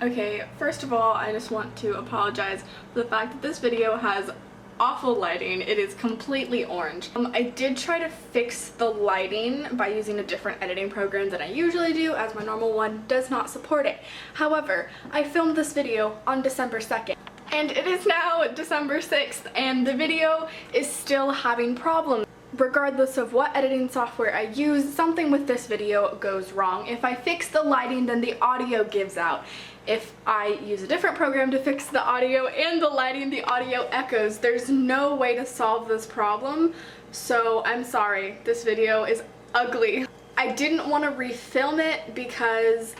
Okay, first of all, I just want to apologize for the fact that this video has awful lighting. It is completely orange. I did try to fix the lighting by using a different editing program than I usually do, as my normal one does not support it. However, I filmed this video on December 2nd, and it is now December 6th, and the video is still having problems. Regardless of what editing software I use, something with this video goes wrong. If I fix the lighting, then the audio gives out. If I use a different program to fix the audio and the lighting, the audio echoes. There's no way to solve this problem, so I'm sorry, this video is ugly. I didn't want to refilm it because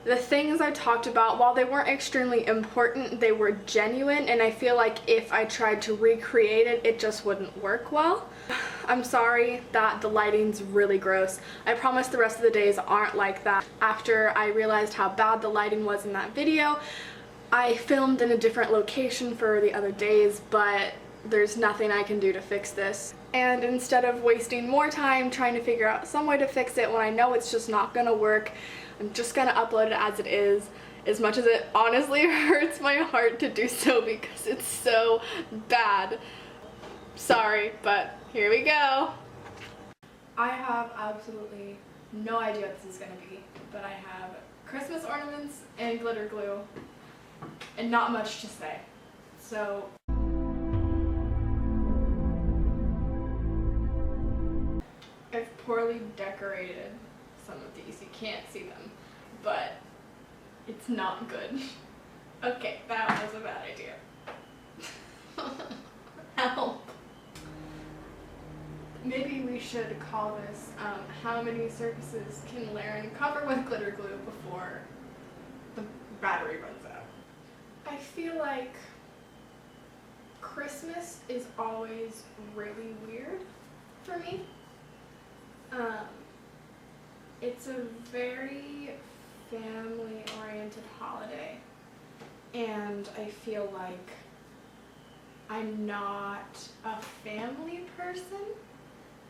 the things I talked about, while they weren't extremely important, they were genuine, and I feel like if I tried to recreate it, it just wouldn't work well. I'm sorry that the lighting's really gross. I promise the rest of the days aren't like that. After I realized how bad the lighting was in that video, I filmed in a different location for the other days, but there's nothing I can do to fix this. And instead of wasting more time trying to figure out some way to fix it when I know it's just not gonna work, I'm just gonna upload it as it is, as much as it honestly hurts my heart to do so because it's so bad. Sorry, but here we go. I have absolutely no idea what this is gonna be, but I have Christmas ornaments and glitter glue and not much to say. So I've poorly decorated some of these. You can't see them, but it's not good. Okay, that was a bad idea. Help. Maybe we should call this how many surfaces can Laren cover with glitter glue before the battery runs out. I feel like Christmas is always really weird for me. It's a very family-oriented holiday, and I feel like I'm not a family person,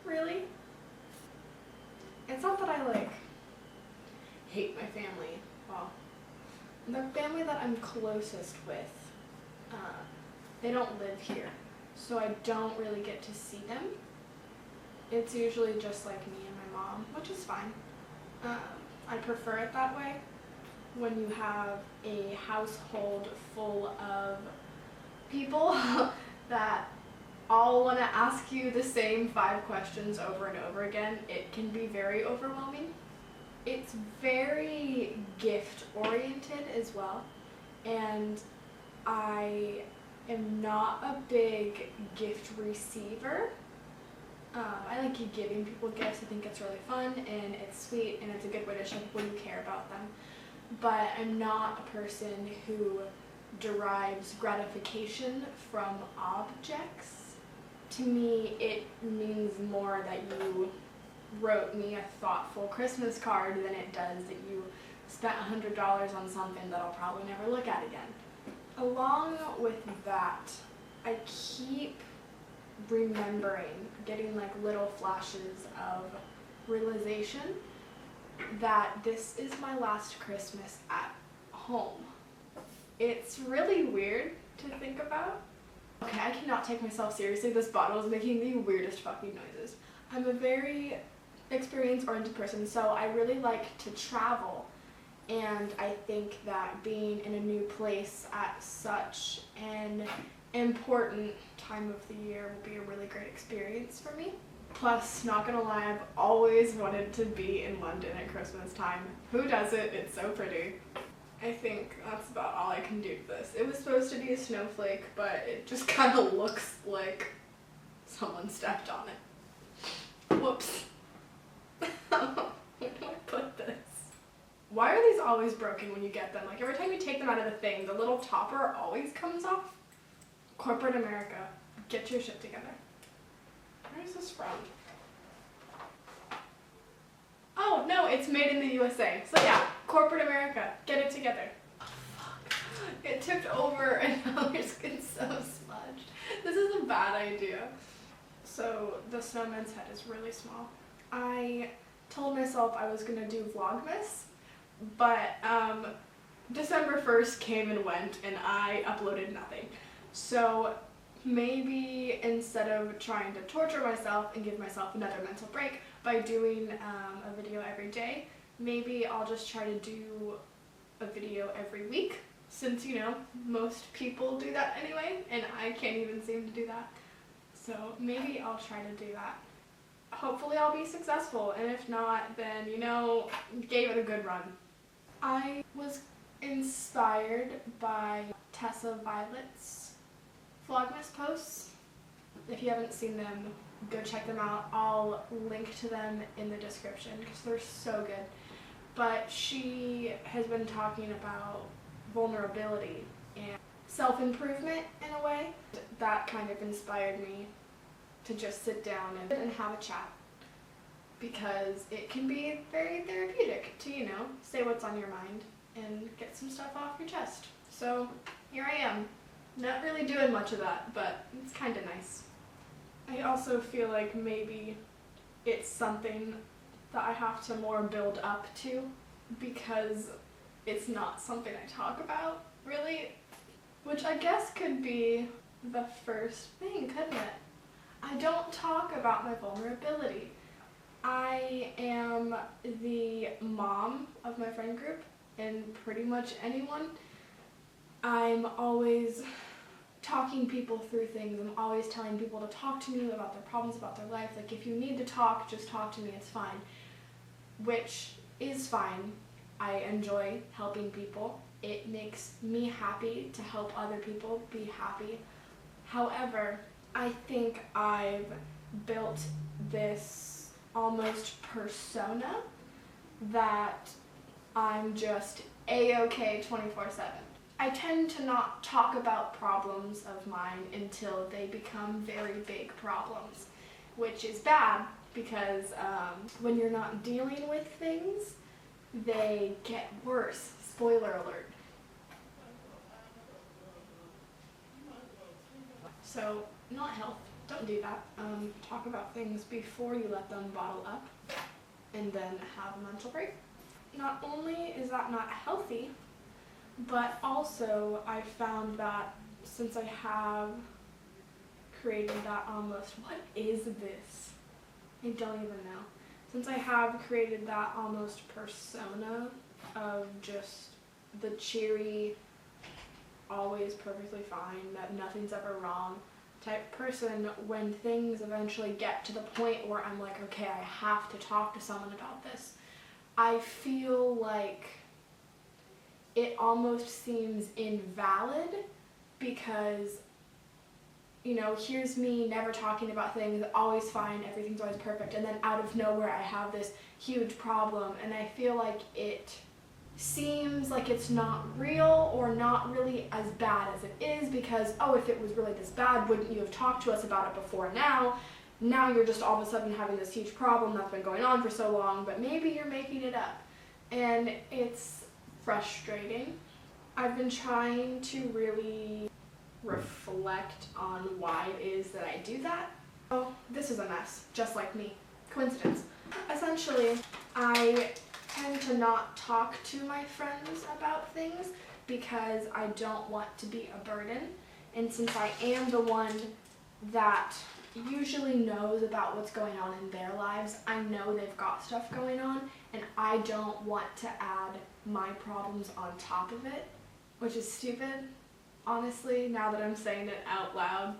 really. It's not that I like hate my family. Well, the family that I'm closest with, they don't live here, so I don't really get to see them. It's usually just like me and my mom, which is fine. I prefer it that way. When you have a household full of people that all want to ask you the same 5 questions over and over again, it can be very overwhelming. It's very gift oriented as well, and I am not a big gift receiver. I like giving people gifts. I think it's really fun and it's sweet and it's a good way to show people you care about them. But I'm not a person who derives gratification from objects. To me, it means more that you wrote me a thoughtful Christmas card than it does that you spent $100 on something that I'll probably never look at again. Along with that, I keep remembering, getting like little flashes of realization that this is my last Christmas at home. It's really weird to think about. Okay, I cannot take myself seriously. This bottle is making the weirdest fucking noises. I'm a very experience-oriented person, so I really like to travel, and I think that being in a new place at such an important time of the year will be a really great experience for me. Plus, not gonna lie, I've always wanted to be in London at Christmas time. Who doesn't? It's so pretty. I think that's about all I can do to this. It was supposed to be a snowflake, but it just kind of looks like someone stepped on it. Whoops. Where do I put this? Why are these always broken when you get them? Like every time you take them out of the thing, the little topper always comes off. Corporate America, get your shit together. Where is this from? Oh, no, it's made in the USA. So yeah, corporate America, get it together. Oh, fuck. It tipped over and now your skin's so smudged. This is a bad idea. So the snowman's head is really small. I told myself I was gonna do vlogmas, but December 1st came and went and I uploaded nothing. So maybe instead of trying to torture myself and give myself another mental break by doing a video every day, maybe I'll just try to do a video every week, since, you know, most people do that anyway, and I can't even seem to do that. So maybe I'll try to do that. Hopefully I'll be successful, and if not, then, you know, gave it a good run. I was inspired by Tessa Violet's vlogmas posts. If you haven't seen them, go check them out. I'll link to them in the description because they're so good. But she has been talking about vulnerability and self-improvement in a way. That kind of inspired me to just sit down and have a chat, because it can be very therapeutic to, you know, say what's on your mind and get some stuff off your chest. So here I am, not really doing much of that, but it's kind of nice. I also feel like maybe it's something that I have to more build up to, because it's not something I talk about, really, which I guess could be the first thing, couldn't it? I don't talk about my vulnerability. I am the mom of my friend group, and pretty much anyone. I'm always talking people through things. I'm always telling people to talk to me about their problems, about their life. Like, if you need to talk, just talk to me, it's fine. Which is fine. I enjoy helping people. It makes me happy to help other people be happy. However, I think I've built this almost persona that I'm just a-okay 24/7. I tend to not talk about problems of mine until they become very big problems, which is bad because when you're not dealing with things, they get worse. Spoiler alert. So, not health. Don't do that. Talk about things before you let them bottle up and then have a mental break. Not only is that not healthy, but also I found that since I have created that almost, what is this? I don't even know. Since I have created that almost persona of just the cheery, always perfectly fine, that nothing's ever wrong type person, when things eventually get to the point where I'm like, okay, I have to talk to someone about this, I feel like it almost seems invalid, because, you know, here's me never talking about things, always fine, everything's always perfect, and then out of nowhere I have this huge problem, and I feel like it seems like it's not real or not really as bad as it is, because, oh, if it was really this bad, wouldn't you have talked to us about it before now? Now you're just all of a sudden having this huge problem that's been going on for so long, but maybe you're making it up. And it's frustrating. I've been trying to really reflect on why it is that I do that. Oh, this is a mess, just like me. Coincidence. Essentially, I tend to not talk to my friends about things because I don't want to be a burden. And since I am the one that usually knows about what's going on in their lives, I know they've got stuff going on, and I don't want to add my problems on top of it, which is stupid. Honestly, now that I'm saying it out loud,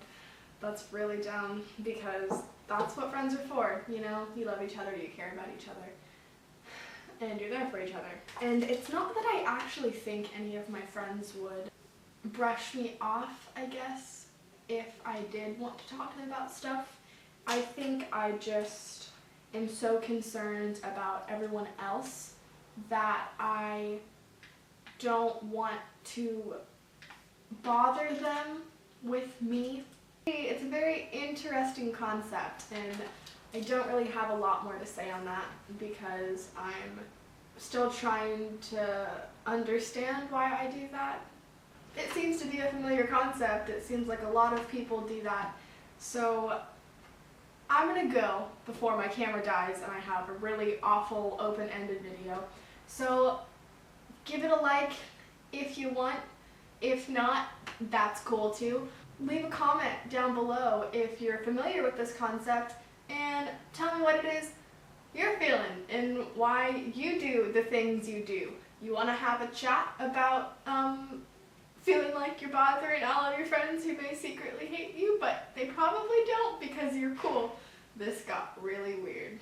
that's really dumb, because that's what friends are for, you know? You love each other, you care about each other, and you're there for each other. And it's not that I actually think any of my friends would brush me off, I guess, if I did want to talk to them about stuff. I think I just am so concerned about everyone else that I don't want to bother them with me. It's a very interesting concept, and I don't really have a lot more to say on that because I'm still trying to understand why I do that. It seems to be a familiar concept. It seems like a lot of people do that. So I'm gonna go before my camera dies and I have a really awful open-ended video. So give it a like if you want. If not, that's cool too. Leave a comment down below if you're familiar with this concept and tell me what it is you're feeling and why you do the things you do. You want to have a chat about feeling like you're bothering all of your friends who may secretly hate you, but they probably don't because you're cool. This got really weird.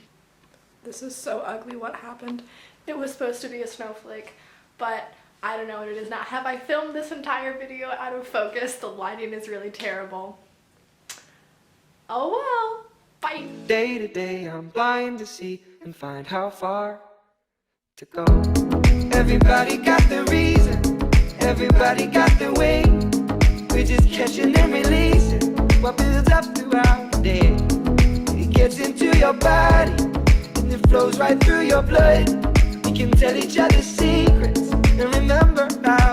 This is so ugly what happened. It was supposed to be a snowflake, but I don't know what it is now. Have I filmed this entire video out of focus? The lighting is really terrible. Oh well, bye. Day to day I'm blind to see and find how far to go. Everybody got their reason, everybody got their way. We're just catching and releasing what builds up throughout the day. It gets into your body and it flows right through your blood. We can tell each other secrets and remember how